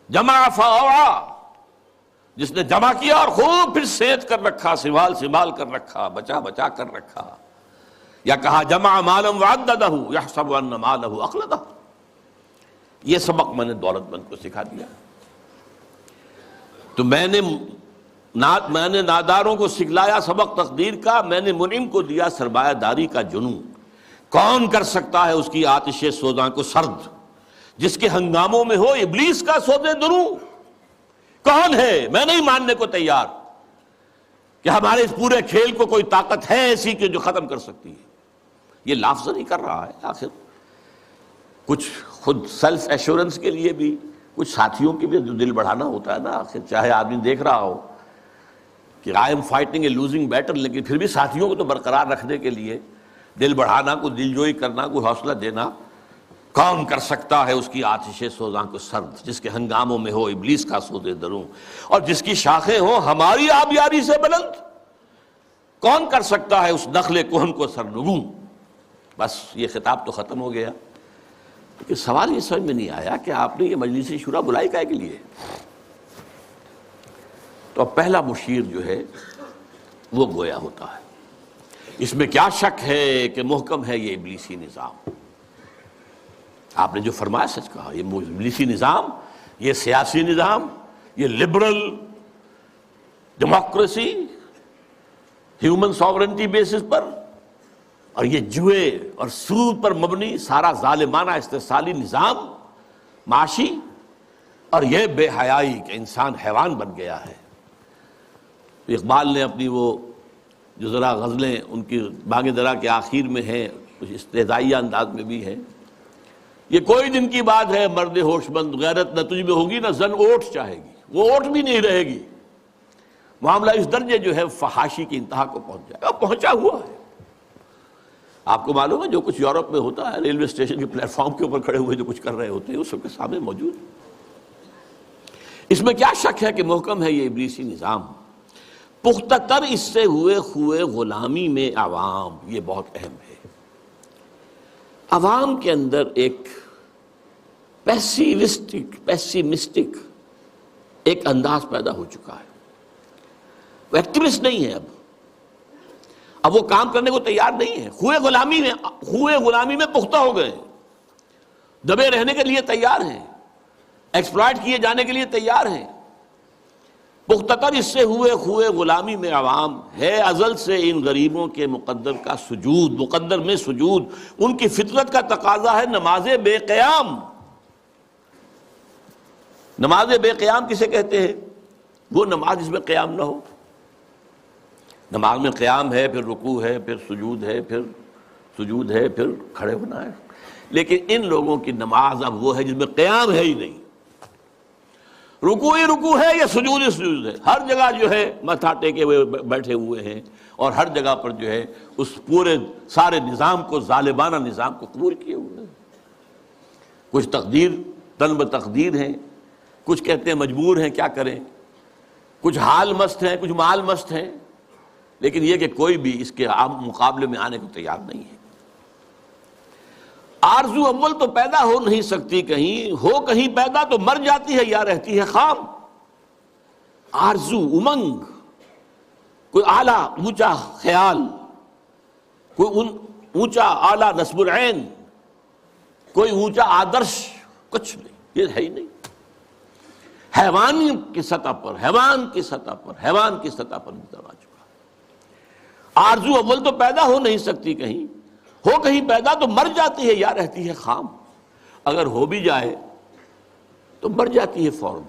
جمع فاوعا، جس نے جمع کیا اور خوب پھر سینت کر رکھا، سنبھال کر رکھا، بچا بچا کر رکھا. یا کہا جمع مالا وعددہ یحسب ان مالہ اخلدہ. یہ سبق میں نے دولت مند کو سکھا دیا. تو میں نے ناداروں کو سکھلایا سبق تقدیر کا، میں نے منعم کو دیا سرمایہ داری کا جنون. کون کر سکتا ہے اس کی آتش سوزاں کو سرد، جس کے ہنگاموں میں ہو ابلیس کا سودے دروں؟ کون ہے؟ میں نہیں ماننے کو تیار کہ ہمارے اس پورے کھیل کو کوئی طاقت ہے ایسی کہ جو ختم کر سکتی ہے. یہ لفظ نہیں کر رہا ہے. آخر کچھ خود سیلف ایشورنس کے لیے بھی کچھ ساتھیوں کی بھی دل بڑھانا ہوتا ہے نا. آخر چاہے آدمی دیکھ رہا ہو کہ I am fighting a losing battle, لیکن پھر بھی ساتھیوں کو تو برقرار رکھنے کے لیے دل بڑھانا، کوئی دل جوئی کرنا، کوئی حوصلہ دینا. کون کر سکتا ہے اس کی آتش سوزاں کو سرد، جس کے ہنگاموں میں ہو ابلیس کا سودے دروں، اور جس کی شاخیں ہوں ہماری آبیاری سے بلند. کون کر سکتا ہے اس نخل کہن کو سرنگوں؟ بس یہ خطاب تو ختم ہو گیا. لیکن سوال یہ سمجھ میں نہیں آیا کہ آپ نے یہ مجلس شورا بلائی کائے کے لیے؟ تو اب پہلا مشیر جو ہے وہ گویا ہوتا ہے. اس میں کیا شک ہے کہ محکم ہے یہ ابلیسی نظام. آپ نے جو فرمایا سچ کہا. یہ ابلیسی نظام، یہ سیاسی نظام، یہ liberal democracy human sovereignty basis پر، اور یہ جوئے اور سود پر مبنی سارا ظالمانہ استحصالی نظام معاشی، اور یہ بے حیائی کہ انسان حیوان بن گیا ہے. اقبال نے اپنی وہ جو ذرا غزلیں ان کی بانگ درا کے آخر میں ہیں، کچھ استہزائیہ انداز میں بھی ہیں. یہ کوئی دن کی بات ہے مرد ہوش مند، غیرت نہ تجھ میں ہوگی نہ زن اوٹ چاہے گی. وہ اوٹ بھی نہیں رہے گی. معاملہ اس درجے جو ہے فحاشی کی انتہا کو پہنچ جائے گا. پہنچا ہوا ہے. آپ کو معلوم ہے جو کچھ یورپ میں ہوتا ہے، ریلوے اسٹیشن کے پلیٹ فارم کے اوپر کھڑے ہوئے جو کچھ کر رہے ہوتے ہیں وہ سب کے سامنے موجود. اس میں کیا شک ہے کہ محکم ہے یہ ابلیسی نظام. پختہ تر اس سے ہوئے خوئے غلامی میں عوام، یہ بہت اہم ہے. عوام کے اندر ایک پیسیمسٹک ایک انداز پیدا ہو چکا ہے. وہ ایکٹیوسٹ نہیں ہے. اب وہ کام کرنے کو تیار نہیں ہے. خوئے غلامی میں پختہ ہو گئے، دبے رہنے کے لیے تیار ہیں، ایکسپلائٹ کیے جانے کے لیے تیار ہیں. پختہ تر اس سے ہوئے خوئے غلامی میں عوام ہے ازل سے ان غریبوں کے مقدر کا سجود. مقدر میں سجود ان کی فطرت کا تقاضا ہے. نماز بے قیام. نماز بے قیام کسے کہتے ہیں؟ وہ نماز جس میں قیام نہ ہو. نماز میں قیام ہے، پھر رکوع ہے، پھر سجود ہے، پھر سجود ہے، پھر کھڑے ہونا ہے. لیکن ان لوگوں کی نماز اب وہ ہے جس میں قیام ہے ہی نہیں. رکوع ہی رکوع ہے یا سجود ہی سجود ہے. ہر جگہ جو ہے ماتھا ٹیکے ہوئے بیٹھے ہوئے ہیں، اور ہر جگہ پر جو ہے اس پورے سارے نظام کو، ظالمانہ نظام کو قبول کیے ہوئے ہیں. کچھ تقدیر تن بتقدیر ہیں، کچھ کہتے ہیں مجبور ہیں، کیا کریں. کچھ حال مست ہیں، کچھ مال مست ہیں. لیکن یہ کہ کوئی بھی اس کے مقابلے میں آنے کو تیار نہیں ہے. آرزو اول تو پیدا ہو نہیں سکتی کہیں، ہو کہیں پیدا تو مر جاتی ہے یا رہتی ہے خام. آرزو، امنگ، کوئی اعلیٰ اونچا خیال، کوئی اونچا اعلیٰ نصب العین، کوئی اونچا آدرش، کچھ نہیں. یہ ہے ہی نہیں. حیوان کی سطح پر گزر آ چکا. آرزو اول تو پیدا ہو نہیں سکتی کہیں، ہو کہیں پیدا تو مر جاتی ہے یا رہتی ہے خام. اگر ہو بھی جائے تو مر جاتی ہے فوراً.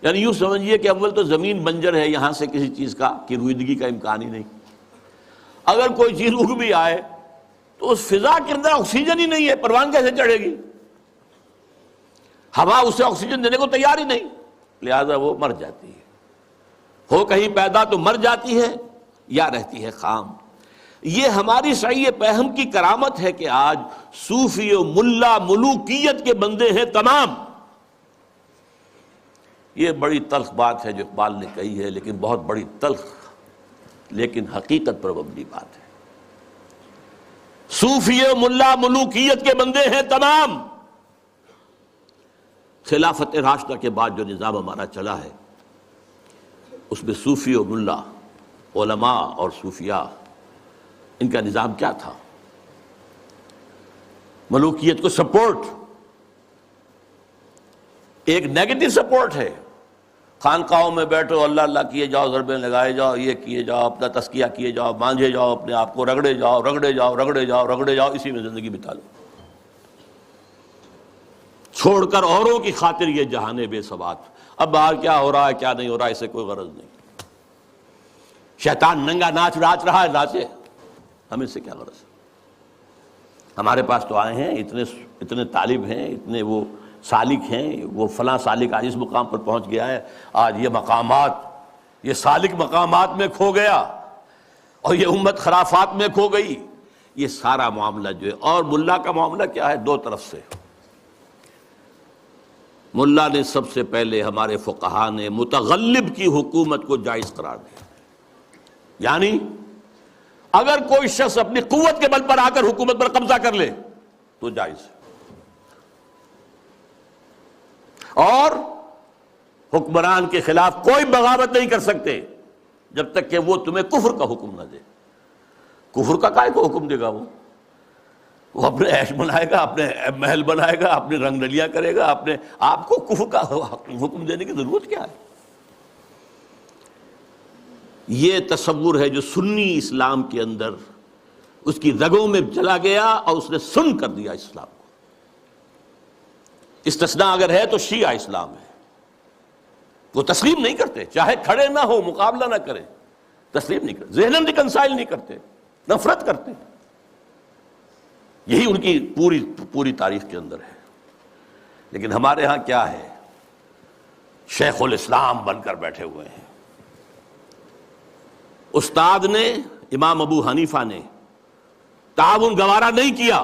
یعنی یوں سمجھیے کہ اول تو زمین بنجر ہے، یہاں سے کسی چیز کی رویدگی کا امکان ہی نہیں. اگر کوئی چیز اگ بھی آئے تو اس فضا کے اندر آکسیجن ہی نہیں ہے، پروان کیسے چڑھے گی؟ ہوا اسے آکسیجن دینے کو تیار ہی نہیں، لہذا وہ مر جاتی ہے. ہو کہیں پیدا تو مر جاتی ہے یا رہتی ہے خام. یہ ہماری صحیح پہم کی کرامت ہے کہ آج صوفی و ملا ملوکیت کے بندے ہیں تمام. یہ بڑی تلخ بات ہے جو اقبال نے کہی ہے، لیکن بہت بڑی تلخ لیکن حقیقت پر مبنی بات ہے. صوفی و ملا ملوکیت کے بندے ہیں تمام. خلافت راشدہ کے بعد جو نظام ہمارا چلا ہے اس میں صوفی و ملا، علماء اور صوفیاء، ان کا نظام کیا تھا؟ ملوکیت کو سپورٹ، ایک نیگیٹو سپورٹ ہے، خانقاہوں میں بیٹھو، اللہ اللہ کیے جاؤ، ضربیں لگائے جاؤ، یہ کیے جاؤ، اپنا تزکیہ کیے جاؤ، مانجھے جاؤ، اپنے آپ کو رگڑے جاؤ رگڑے جاؤ رگڑے جاؤ رگڑے جاؤ، اسی میں زندگی بتا لو، چھوڑ کر اوروں کی خاطر یہ جہان بے ثبات۔ اب باہر کیا ہو رہا ہے کیا نہیں ہو رہا ہے اسے کوئی غرض نہیں، شیطان ننگا ناچ رہا ہے، ناچے، ہمیں سے کیا غرض ہے؟ ہمارے پاس تو آئے ہیں، اتنے طالب ہیں، اتنے وہ سالک ہیں، وہ فلاں سالک آج اس مقام پر پہنچ گیا ہے، آج یہ مقامات، یہ سالک مقامات میں کھو گیا اور یہ امت خرافات میں کھو گئی، یہ سارا معاملہ جو ہے۔ اور ملا کا معاملہ کیا ہے؟ دو طرف سے۔ ملا نے سب سے پہلے، ہمارے فقہا نے متغلب کی حکومت کو جائز قرار دیا، یعنی اگر کوئی شخص اپنی قوت کے بل پر آ کر حکومت پر قبضہ کر لے تو جائز ہے، اور حکمران کے خلاف کوئی بغاوت نہیں کر سکتے جب تک کہ وہ تمہیں کفر کا حکم نہ دے۔ کفر کا کائے کو حکم دے گا؟ وہ اپنے عیش بنائے گا، اپنے محل بنائے گا، اپنی رنگ رلیاں کرے گا، اپنے آپ کو کفر کا حکم دینے کی ضرورت کیا ہے؟ یہ تصور ہے جو سنی اسلام کے اندر اس کی رگوں میں چلا گیا اور اس نے سن کر دیا اسلام کو۔ استثناء اگر ہے تو شیعہ اسلام ہے، وہ تسلیم نہیں کرتے، چاہے کھڑے نہ ہو، مقابلہ نہ کریں، تسلیم نہیں کرتے، ذہناً ریکنسائل نہیں کرتے، نفرت کرتے۔ یہی ان کی پوری تاریخ کے اندر ہے۔ لیکن ہمارے ہاں کیا ہے؟ شیخ الاسلام بن کر بیٹھے ہوئے ہیں۔ استاد نے، امام ابو حنیفہ نے تعاون گوارا نہیں کیا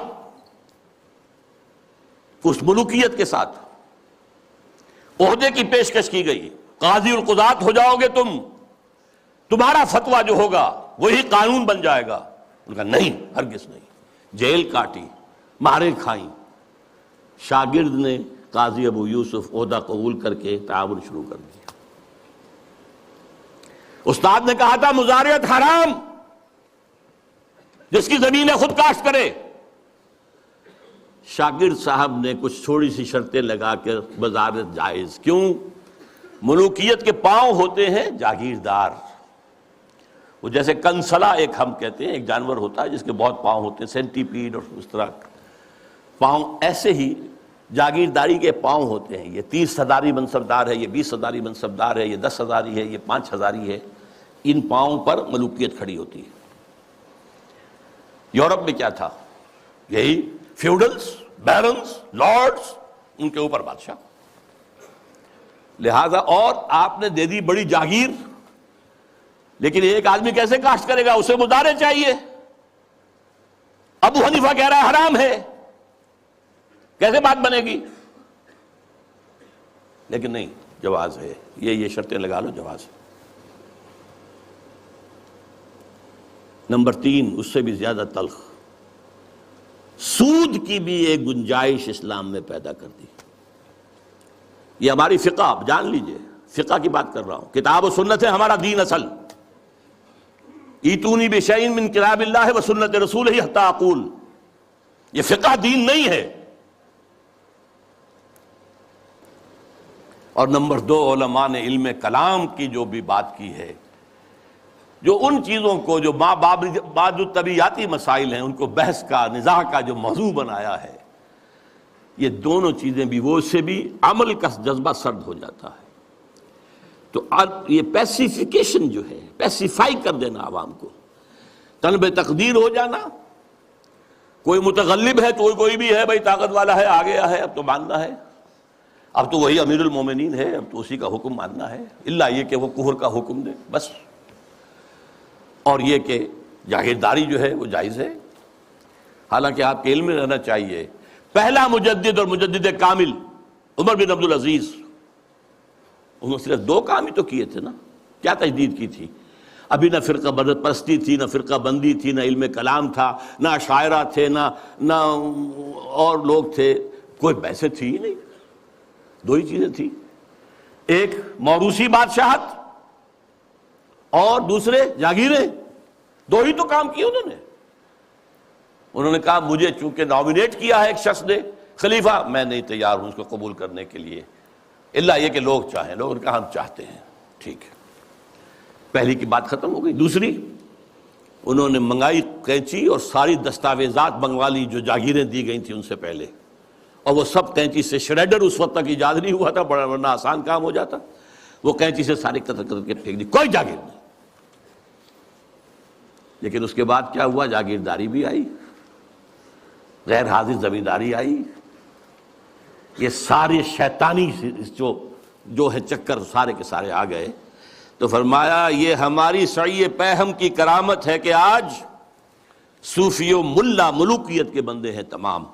اس ملوکیت کے ساتھ، عہدے کی پیشکش کی گئی، قاضی القضات ہو جاؤ گے تم، تمہارا فتویٰ جو ہوگا وہی قانون بن جائے گا۔ ان کا نہیں، ہرگز نہیں، جیل کاٹی، مارے کھائیں۔ شاگرد نے قاضی ابو یوسف عہدہ قبول کر کے تعاون شروع کر دیا۔ استاد نے کہا تھا مزارعت حرام، جس کی زمین ہے خود کاشت کرے۔ شاگرد صاحب نے کچھ تھوڑی سی شرطیں لگا کے مزارعت جائز۔ کیوں؟ ملوکیت کے پاؤں ہوتے ہیں جاگیردار، وہ جیسے کنسلا ایک ہم کہتے ہیں، ایک جانور ہوتا ہے جس کے بہت پاؤں ہوتے ہیں، سینٹی پیڈ اور اس طرح پاؤں، ایسے ہی جاگیرداری کے پاؤں ہوتے ہیں۔ یہ 30 ہزاری منصبدار ہے، یہ 20 ہزاری منصبدار ہے، یہ 10 ہزاری ہے، یہ 5 ہزاری ہے۔ ان پاؤں پر ملوکیت کھڑی ہوتی ہے۔ یورپ میں کیا تھا؟ یہی فیوڈلز، بیرنز، لارڈز، ان کے اوپر بادشاہ۔ لہذا اور آپ نے دے دی بڑی جاگیر، لیکن ایک آدمی کیسے کاشت کرے گا؟ اسے مزارع چاہیے۔ ابو حنیفہ کہہ رہا ہے حرام ہے، کیسے بات بنے گی؟ لیکن نہیں، جواز ہے، یہ شرطیں لگا لو، جواز ہے۔ نمبر 3، اس سے بھی زیادہ تلخ، سود کی بھی ایک گنجائش اسلام میں پیدا کر دی۔ یہ ہماری فقہ، آپ جان لیجئے، فقہ کی بات کر رہا ہوں، کتاب و سنت ہے ہمارا دین اصل۔ ایتونی بشیء من کتاب اللہ و سنت رسولہ حتی اقول، یہ فقہ دین نہیں ہے۔ اور نمبر 2، علماء نے علم کلام کی جو بھی بات کی ہے، جو ان چیزوں کو جو بعض طبیعیاتی مسائل ہیں ان کو بحث کا، نزاع کا جو موضوع بنایا ہے، یہ دونوں چیزیں بھی، وہ اس سے بھی عمل کا جذبہ سرد ہو جاتا ہے۔ تو یہ پیسیفیکیشن جو ہے، پیسیفائی کر دینا عوام کو، طلب تقدیر ہو جانا، کوئی متغلب ہے تو کوئی بھی ہے، بھائی طاقت والا ہے، آ گیا ہے، اب تو ماننا ہے، اب تو وہی امیر المومنین ہے، اب تو اسی کا حکم ماننا ہے، الا یہ کہ وہ کفر کا حکم دے، بس۔ اور یہ کہ جاگیرداری جو ہے وہ جائز ہے، حالانکہ آپ کے علم میں رہنا چاہیے، پہلا مجدد اور مجدد کامل عمر بن عبدالعزیز، انہوں نے صرف 2 کام ہی تو کیے تھے نا، کیا تجدید کی تھی؟ ابھی نہ فرقہ پرستی تھی، نہ فرقہ بندی تھی، نہ علم کلام تھا، نہ شاعرہ تھے، نہ اور لوگ تھے، کوئی بحث تھی ہی نہیں۔ دو ہی چیزیں تھیں، ایک موروثی بادشاہت اور دوسرے جاگیریں، دو ہی تو کام کیے انہوں نے کہا مجھے چونکہ نامینیٹ کیا ہے ایک شخص نے خلیفہ، میں نہیں تیار ہوں اس کو قبول کرنے کے لیے، الا یہ کہ لوگ چاہیں، لوگوں نے کہا ہم چاہتے ہیں، ٹھیک ہے، پہلی کی بات ختم ہو گئی۔ دوسری، انہوں نے منگائی قینچی اور ساری دستاویزات منگوا لی جو جاگیریں دی گئی تھیں ان سے پہلے، اور وہ سب قینچی سے، شریڈر اس وقت تک ایجاد نہیں ہوا تھا، بڑا ورنہ آسان کام ہو جاتا، وہ قینچی سے سارے قطر قطر کے پھینک دی، کوئی جاگیر نہیں۔ لیکن اس کے بعد کیا ہوا؟ جاگیرداری بھی آئی، غیر حاضر زمینداری آئی، یہ سارے شیطانی جو ہے چکر سارے کے سارے آ گئے۔ تو فرمایا یہ ہماری سعی پیہم کی کرامت ہے کہ آج صوفی و ملا ملوکیت کے بندے ہیں تمام۔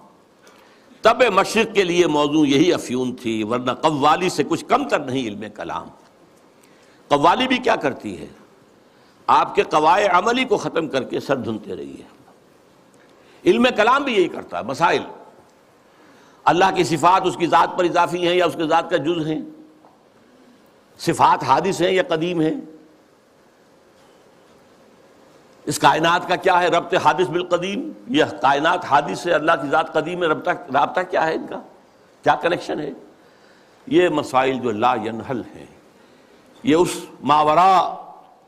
طب مشرق کے لیے موضوع یہی افیون تھی، ورنہ قوالی سے کچھ کم تر نہیں علم کلام۔ قوالی بھی کیا کرتی ہے؟ آپ کے قواعد عملی کو ختم کر کے سر دھنتے رہی ہے۔ علم کلام بھی یہی کرتا ہے، مسائل، اللہ کی صفات اس کی ذات پر اضافی ہیں یا اس کے ذات کا جز ہیں، صفات حادث ہیں یا قدیم ہیں، اس کائنات کا کیا ہے ربط حادث بالقدیم، یہ کائنات حادث ہے، اللہ کی ذات قدیم ہے، رابطہ کیا ہے ان کا، کیا کنیکشن ہے؟ یہ مسائل جو لا ینحل ہیں، یہ اس ماورا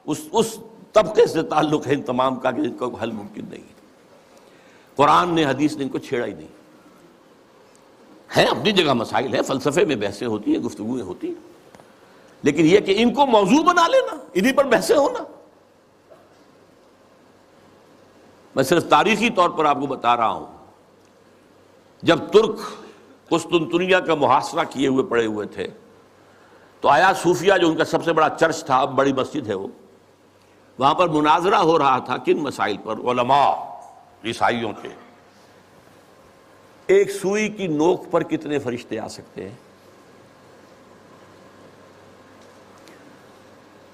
اس طبقے سے تعلق ہے ان تمام کا کہ ان کو حل ممکن نہیں ہے۔ قرآن نے، حدیث نے ان کو چھیڑا ہی نہیں ہے، اپنی جگہ مسائل ہیں، فلسفے میں بحثیں ہوتی ہیں، گفتگویں ہوتی ہیں، لیکن یہ کہ ان کو موضوع بنا لینا، انہی پر بحثیں ہونا۔ میں صرف تاریخی طور پر آپ کو بتا رہا ہوں، جب ترک قسطنطنیہ کا محاصرہ کیے ہوئے پڑے ہوئے تھے تو آیا صوفیہ جو ان کا سب سے بڑا چرچ تھا، اب بڑی مسجد ہے وہ، وہاں پر مناظرہ ہو رہا تھا کن مسائل پر؟ علماء عیسائیوں کے، ایک سوئی کی نوک پر کتنے فرشتے آ سکتے ہیں؟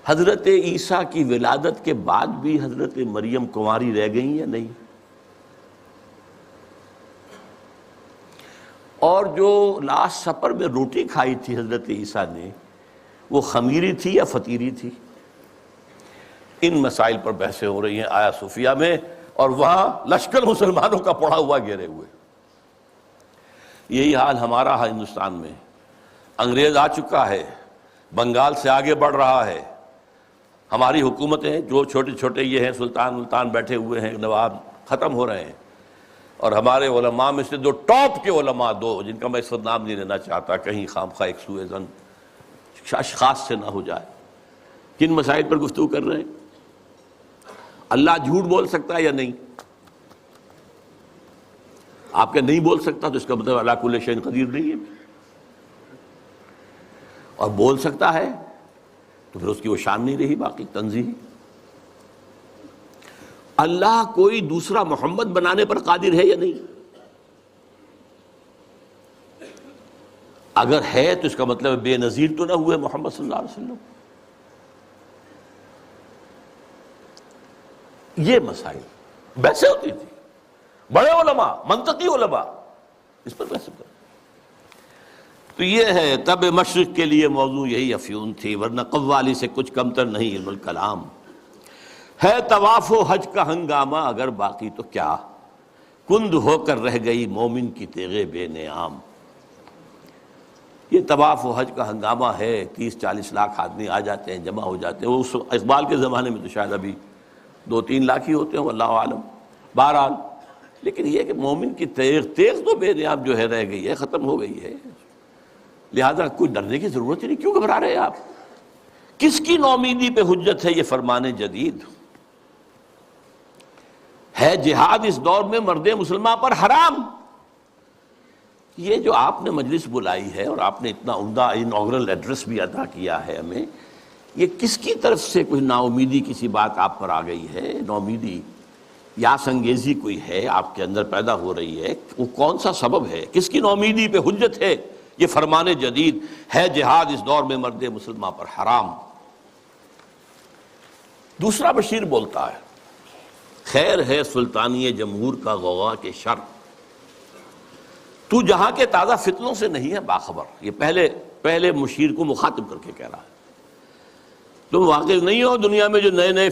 حضرت عیسیٰ کی ولادت کے بعد بھی حضرت مریم کنواری رہ گئیں یا نہیں؟ اور جو لاسٹ سپر میں روٹی کھائی تھی حضرت عیسیٰ نے، وہ خمیری تھی یا فطیری تھی؟ ان مسائل پر بحثیں ہو رہی ہیں آیا صوفیہ میں، اور وہاں لشکر مسلمانوں کا پڑا ہوا گھیرے ہوئے۔ یہی حال ہمارا ہے ہندوستان میں، انگریز آ چکا ہے، بنگال سے آگے بڑھ رہا ہے، ہماری حکومتیں جو چھوٹے چھوٹے یہ ہیں سلطان بیٹھے ہوئے ہیں، نواب ختم ہو رہے ہیں، اور ہمارے علماء میں سے دو ٹاپ کے علماء، دو جن کا میں اس وقت نام نہیں لینا چاہتا کہیں خامخواہ ایک سوء ظن اشخاص سے نہ ہو جائے، کن مسائل پر گفتگو کر رہے ہیں؟ اللہ جھوٹ بول سکتا ہے یا نہیں؟ آپ کے نہیں بول سکتا تو اس کا مطلب اللہ کل شیء قدیر نہیں ہے، اور بول سکتا ہے تو پھر اس کی وہ شان نہیں رہی باقی تنزیہ۔ اللہ کوئی دوسرا محمد بنانے پر قادر ہے یا نہیں؟ اگر ہے تو اس کا مطلب بے نظیر تو نہ ہوئے محمد صلی اللہ علیہ وسلم۔ یہ مسائل بحثیں ہوتی تھی، بڑے علماء، منطقی علماء اس پر بحث کرتے۔ تو یہ ہے طب مشرق کے لیے موضوع یہی افیون تھی، ورنہ قوالی سے کچھ کمتر نہیں علم الکلام۔ ہے طواف و حج کا ہنگامہ اگر باقی تو کیا، کند ہو کر رہ گئی مومن کی تیغ بے نیام۔ یہ طواف و حج کا ہنگامہ ہے، 30-40 لاکھ آدمی آ جاتے ہیں، جمع ہو جاتے ہیں، وہ اس اقبال کے زمانے میں تو شاید ابھی 2-3 لاکھ ہی ہوتے ہیں، واللہ عالم۔ بہرحال لیکن یہ کہ مومن کی تیغ تو بے نیام جو ہے رہ گئی ہے، ختم ہو گئی ہے، لہذا کوئی ڈرنے کی ضرورت ہی نہیں۔ کیوں گھبرا رہے ہیں آپ؟ کس کی نومیدی پہ حجت ہے یہ فرمان جدید؟ ہے جہاد اس دور میں مرد مسلمان پر حرام۔ یہ جو آپ نے مجلس بلائی ہے اور آپ نے اتنا عمدہ انوگرل ایڈریس بھی ادا کیا ہے ہمیں، یہ کس کی طرف سے کوئی نا امیدی کسی بات آپ پر آ گئی ہے؟ نومیدی یا سنگیزی کوئی ہے آپ کے اندر پیدا ہو رہی ہے؟ وہ کون سا سبب ہے؟ کس کی نومیدی پہ حجت ہے یہ فرمان جدید؟ ہے جہاد اس دور میں مرد مسلمان پر حرام۔ دوسرا بشیر بولتا ہے، خیر ہے سلطانی جمہور کا غوغا کے شر، تو جہاں کے تازہ فتنوں سے نہیں ہے باخبر. یہ پہلے مشیر کو مخاطب کر کے کہہ رہا ہے. تم واقف نہیں ہو دنیا میں جو نئے نئے